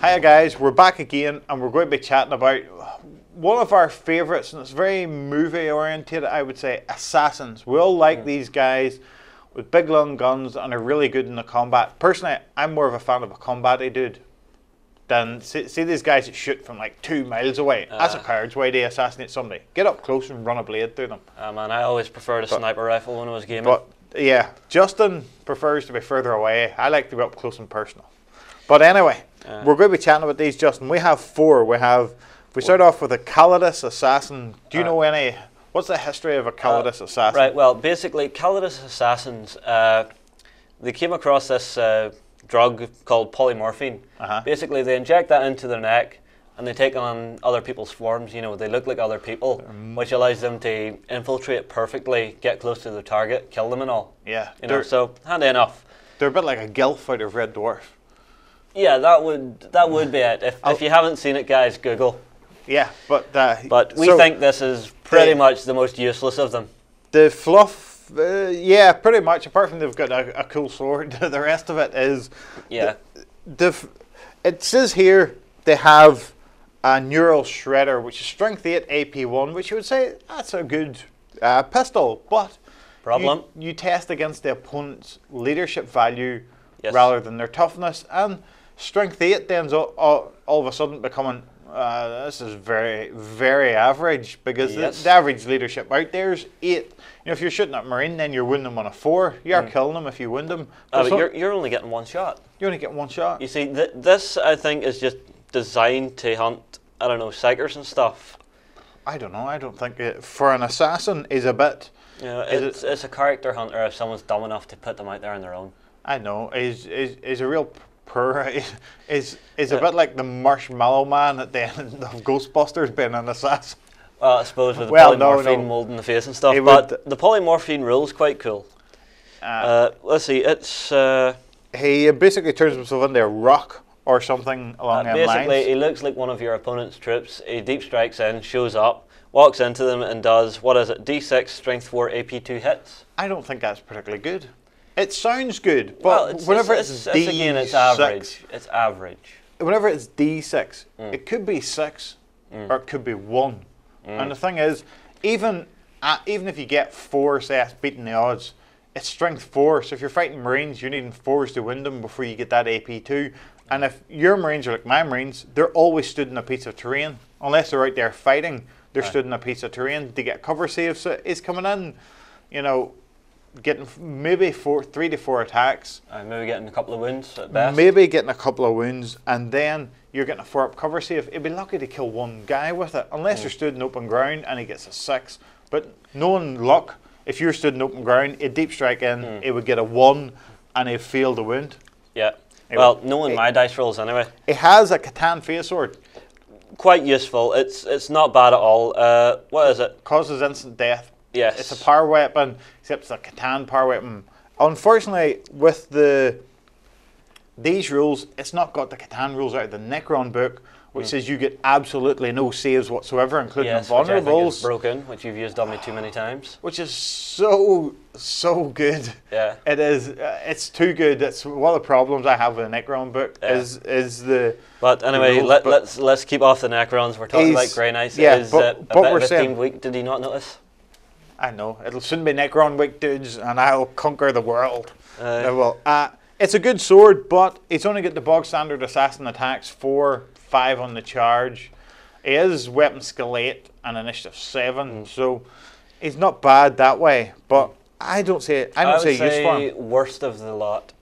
Hiya guys, we're back again and we're going to be chatting about one of our favourites, and it's very movie oriented, I would say, assassins. We all like these guys with big long guns and are really good in the combat. Personally, I'm more of a fan of a combat-y dude than see these guys that shoot from like 2 miles away. That's a coward's way to assassinate somebody. Get up close and run a blade through them. Man, I always preferred a sniper rifle when I was gaming. But yeah, Justin prefers to be further away. I like to be up close and personal. But anyway, we're going to be chatting about these, Justin. We have 4. We start off with a Callidus assassin. Do you know any? What's the history of a Callidus assassin? Right, well, basically, Callidus assassins, they came across this drug called polymorphine. Basically, they inject that into their neck, and they take on other people's forms. You know, they look like other people, which allows them to infiltrate perfectly, get close to the target, kill them and all. Yeah. You know, so handy enough. They're a bit like a Gilf out of Red Dwarf. Yeah, that would be it. If you haven't seen it, guys, Google. Yeah, but we think this is pretty much the most useless of them. The fluff, yeah, pretty much. Apart from they've got a cool sword, the rest of it is. Yeah. It says here they have a neural shredder, which is strength 8 AP1, which you would say that's a good pistol, but you test against the opponent's leadership value rather than their toughness, and strength 8 then all of a sudden becoming this is very, very average, because the average leadership out there is 8. You know, if you're shooting at Marine, then you're wounding them on a 4. You are killing them if you wound them. But you're only getting 1 shot. You only get 1 shot. You see, this I think is just designed to hunt, I don't know, psychers and stuff. I don't know. I don't think for an assassin is a bit. You know, it's a character hunter if someone's dumb enough to put them out there on their own. I know. Is a real is a bit like the Marshmallow Man at the end of Ghostbusters being an assassin. Well, I suppose with the polymorphine mold in the face and stuff, but the polymorphine rule is quite cool. Let's see, it's... he basically turns himself into a rock or something along them lines. Basically, he looks like one of your opponent's troops. He deep strikes in, shows up, walks into them and does, what is it, D6, strength 4, AP2 hits. I don't think that's particularly good. It sounds good, but whenever it's D6... Again, it's average. It's average. Whenever it's D6, it could be 6 or it could be 1. And the thing is, even if you get 4, say that's beating the odds, it's strength 4. So if you're fighting Marines, you're needing 4s to win them before you get that AP2. And if your Marines are like my Marines, they're always stood in a piece of terrain. Unless they're out there fighting, they're stood in a piece of terrain to get cover saves. So it's coming in, you know, getting maybe 3 to 4 attacks. Maybe getting a couple of wounds at best. Maybe getting a couple of wounds, and then you're getting a 4-up cover save. It'd be lucky to kill 1 guy with it, unless you're stood in open ground and he gets a 6. But knowing luck, if you're stood in open ground, a deep strike in, it would get a 1 and he'd fail the wound. Yeah. Well, knowing my dice rolls anyway. It has a Catan face sword. Quite useful. It's not bad at all. What is it? Causes instant death. Yes. It's a power weapon, except it's a Catan power weapon. Unfortunately, with these rules, it's not got the Catan rules out of the Necron book, which says you get absolutely no saves whatsoever, including vulnerables. Which I think is broken, which you've used on me too many times. Which is so good. Yeah. It is. It's too good. It's one of the problems I have with the Necron book is the. But anyway, let's keep off the Necrons. We're talking about Grey Knights. Yeah, it is a bit of a themed week. Did you not notice? I know. It'll soon be Necron week, dudes, and I'll conquer the world. It's a good sword, but it's only got the bog standard assassin attacks 4, 5 on the charge. He is weapon skill 8 and initiative 7, so he's not bad that way. But I don't say use for him. Worst of the lot.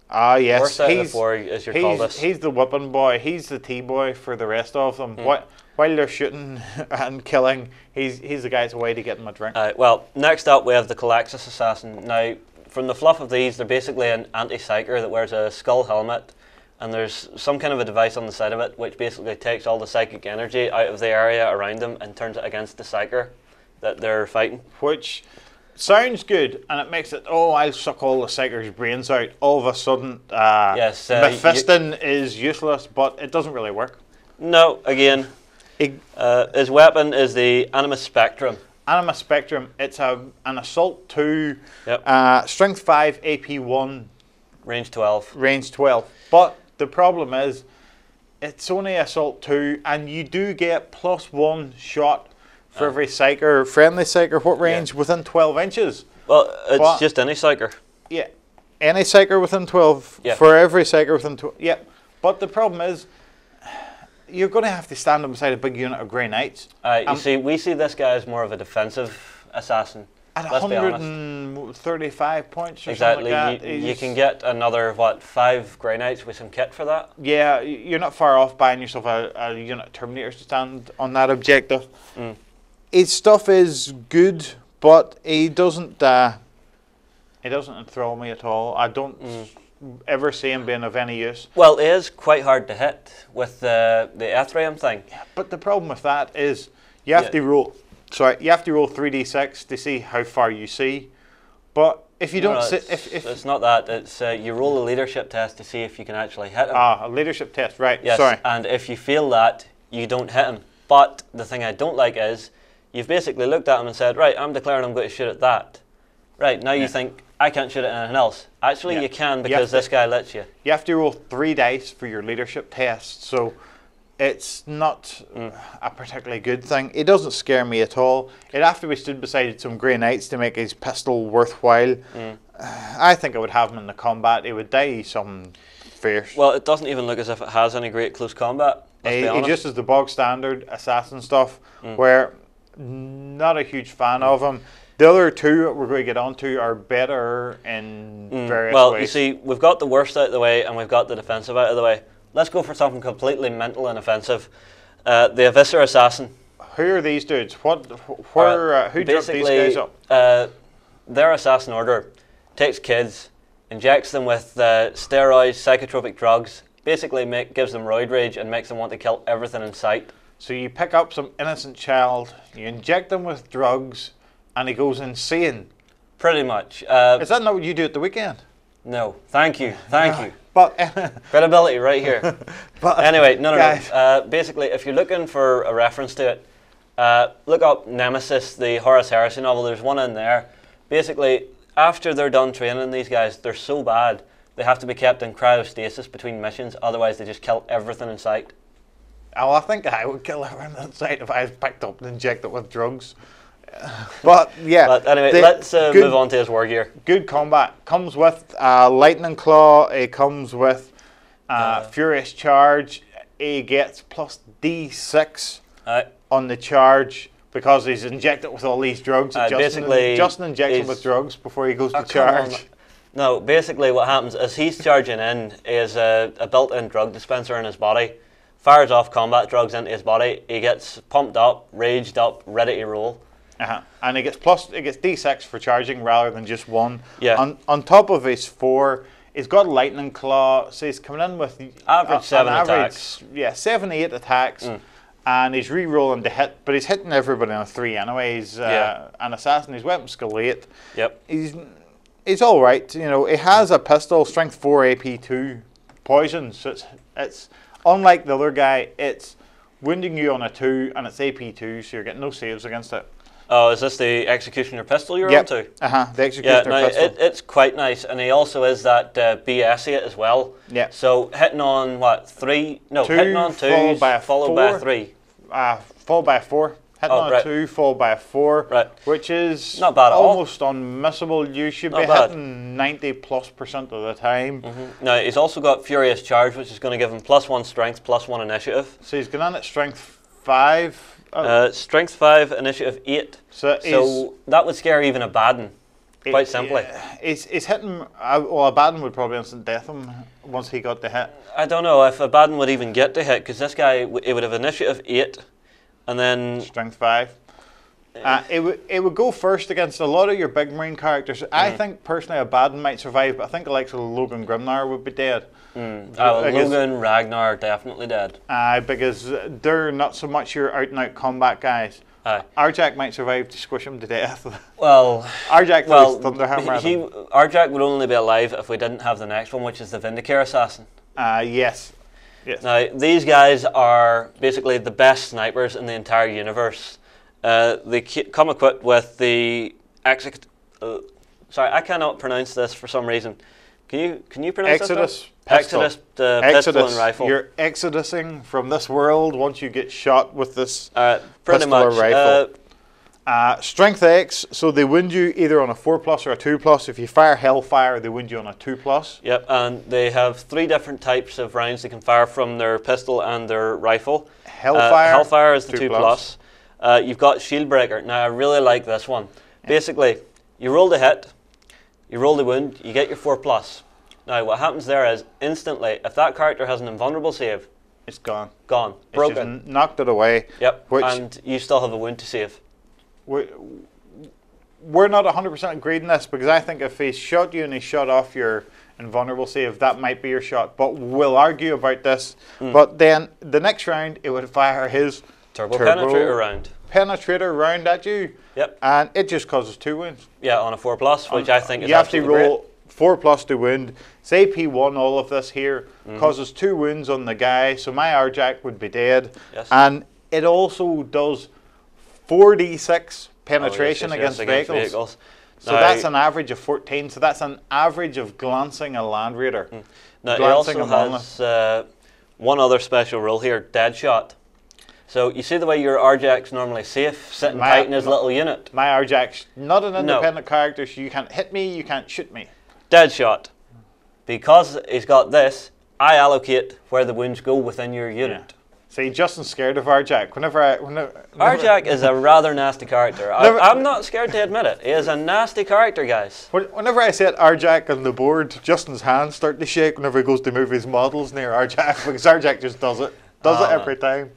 Ah, yes. Worst out of the 4 is your Callidus. He's the whipping boy. He's the T-boy for the rest of them. While they're shooting and killing, he's the guy's way to get them a drink. Well, next up we have the Culexus assassin. Now, from the fluff of these, they're basically an anti-psyker that wears a skull helmet, and there's some kind of a device on the side of it which basically takes all the psychic energy out of the area around them and turns it against the psyker that they're fighting. Which sounds good, and it makes it, I'll suck all the psyker's brains out. All of a sudden, Mephiston is useless, but it doesn't really work. No, again, his weapon is the Animus Spectrum. Animus Spectrum, it's an Assault 2, Strength 5, AP 1. Range 12. Range 12. But the problem is, it's only Assault 2, and you do get +1 shot for every psyker, friendly psyker. What range? Within 12 inches. Well, it's just any psyker. Yeah, any psyker within 12. Yeah. For every psyker within 12. Yeah, but the problem is, you're going to have to stand beside a big unit of Grey Knights. You see, we see this guy as more of a defensive assassin. At Let's 135 points or exactly. something like that. You can get another, 5 Grey Knights with some kit for that? Yeah, you're not far off buying yourself a unit of Terminators to stand on that objective. His stuff is good, but he doesn't enthrall me at all. I don't ever see him being of any use. Well, it is quite hard to hit with the Ethereum thing. Yeah, but the problem with that is you have to roll. Sorry, you have to roll 3d6 to see how far you see. But if you don't sit, if it's not that. It's you roll a leadership test to see if you can actually hit him. A leadership test, right? Yes, sorry. And if you fail that, you don't hit him. But the thing I don't like is you've basically looked at him and said, right, I'm declaring I'm going to shoot at that. Right, now you think, I can't shoot at anything else. Actually, you can because this guy lets you. You have to roll 3 dice for your leadership test, so it's not a particularly good thing. It doesn't scare me at all. It'd have to be stood beside some Grey Knights to make his pistol worthwhile. I think I would have him in the combat. He would die some fierce. Well, it doesn't even look as if it has any great close combat. He just is the bog standard assassin stuff, where not a huge fan of him. The other two that we're going to get onto are better in various ways. Well, you see, we've got the worst out of the way and we've got the defensive out of the way. Let's go for something completely mental and offensive. The Eversor assassin. Who are these dudes? Who dropped these guys up? Their assassin order takes kids, injects them with steroids, psychotropic drugs, basically gives them roid rage and makes them want to kill everything in sight. So you pick up some innocent child, you inject them with drugs, and he goes insane. Pretty much. Is that not what you do at the weekend? No. Thank you. Thank you. But credibility right here. But anyway, no. Basically, if you're looking for a reference to it, look up Nemesis, the Horus Heresy novel. There's one in there. Basically, after they're done training these guys, they're so bad, they have to be kept in cryostasis between missions. Otherwise, they just kill everything in sight. Oh, I think I would kill everything in sight if I was picked up and injected with drugs. But yeah. But anyway, let's move on to his war gear. Good combat. Comes with Lightning Claw. It comes with Furious Charge. He gets plus D6 on the charge because he's injected with all these drugs. Just an injection with drugs before he goes to charge. No, basically what happens is he's charging in is a built-in drug dispenser in his body. Fires off combat drugs into his body. He gets pumped up, raged up, ready to roll. And it gets D6 for charging rather than just 1. Yeah. On top of his 4, he's got Lightning Claw, so he's coming in with average 7 attacks. Yeah, 7, 8 attacks, and he's re-rolling to hit, but he's hitting everybody on a 3 anyway. He's an assassin. He's weapon skill 8. Yep. He's all right. You know, he has a pistol, strength 4, AP 2, poison. So it's unlike the other guy. It's wounding you on a 2, and it's AP 2, so you're getting no saves against it. Oh, is this the Executioner pistol you're on to? The Executioner pistol. It's quite nice, and he also is that BS 8 as well. Yeah. So hitting on what, 3? No, hitting on 2, followed by a 3. Followed by a 4. Hitting on a 2, followed by a 4. Right. Which is not bad at all. Almost unmissable. You should be hitting 90+% of the time. Now, he's also got Furious Charge, which is going to give him +1 strength, +1 initiative. So he's going on at strength 5. Strength 5, initiative 8. So that would scare even a Baden, quite simply. He's hitting. Well, a Baden would probably instant death him once he got the hit. I don't know if a Baden would even get the hit because this guy it would have initiative 8, and then strength 5. It would go first against a lot of your big marine characters. I think personally a Baden might survive, but I think the likes of Logan Grimnar would be dead. Logan, Ragnar are definitely dead. Because they're not so much your out-and-out combat guys. Arjak might survive to squish him to death. Well, Arjak Thunderhammer. Arjak would only be alive if we didn't have the next one, which is the Vindicare assassin. Yes. Now, these guys are basically the best snipers in the entire universe. They come equipped with the sorry, I cannot pronounce this for some reason. Can you pronounce Exodus that? pistol. Exodus pistol and rifle. You're exodusing from this world once you get shot with this pretty pistol much. or rifle. Strength X, so they wound you either on a 4+ or a 2+. If you fire Hellfire, they wound you on a 2+. Yep, and they have 3 different types of rounds they can fire from their pistol and their rifle. Hellfire is the 2+. You've got Shieldbreaker. Now, I really like this one. Yeah. Basically, you roll the hit, you roll the wound, you get your 4+. Now, what happens there is, instantly, if that character has an invulnerable save, it's gone. Gone. Broken. It's just knocked it away. Yep, and you still have a wound to save. We're not 100% agreed on this, because I think if he shot you and he shot off your invulnerable save, that might be your shot. But we'll argue about this. But then, the next round, it would fire his Turbo Penetrator round. Penetrator round at you. Yep. And it just causes 2 wounds. Yeah, on a 4+, which I think is you have to roll great. 4+ to wound. It's AP1, all of this here. Causes 2 wounds on the guy, so my Arjac would be dead. Yes. And it also does 4d6 penetration against vehicles. So now, that's an average of 14. So that's an average of glancing a Land Raider. Now, it also has one other special rule here, dead shot. So you see the way your Arjac's normally safe, sitting tight in his little unit. My Arjac's not an independent character, so you can't hit me, you can't shoot me. Dead shot. Because he's got this, I allocate where the wounds go within your unit. Yeah. See, Justin's scared of Arjac. Arjac is a rather nasty character. I'm not scared to admit it. He is a nasty character, guys. Whenever I set Arjac on the board, Justin's hands start to shake whenever he goes to move his models near Arjac, because Arjac just does it. Does it every time.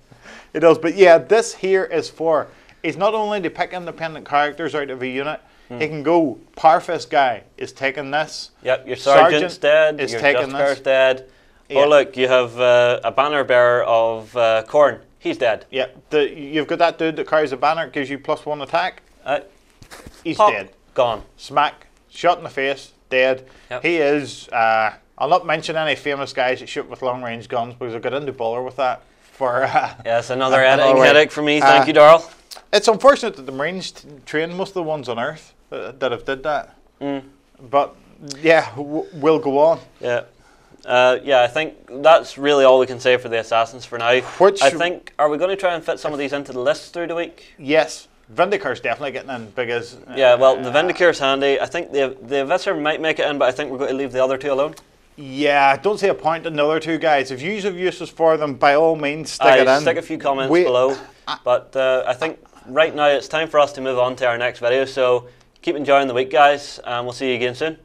It does. But yeah, this here is for, he's not only to pick independent characters out of a unit, he can go, Parfist guy is taking this. Yep, your Sergeant's dead, your Justcar's dead. Yeah. Oh look, you have a banner bearer of Khorne. He's dead. Yeah, you've got that dude that carries a banner, gives you +1 attack. He's dead. Gone. Smack, shot in the face, dead. Yep. He is, I'll not mention any famous guys that shoot with long range guns, because I got into Buller with that. Yes, another editing headache for me. Thank you, Darrell. It's unfortunate that the Marines train most of the ones on Earth that have did that. But yeah, we'll go on. Yeah. Yeah, I think that's really all we can say for the Assassins for now. I think, are we going to try and fit some of these into the lists through the week? Yes. Vindicare's definitely getting in, because... yeah, well, the Vindicare's handy. I think the Eversor might make it in, but I think we're going to leave the other 2 alone. Yeah, don't see a point in the other 2 guys. If you have uses for them, by all means, stick it in. Stick a few comments below. But I think right now it's time for us to move on to our next video. So keep enjoying the week, guys, and we'll see you again soon.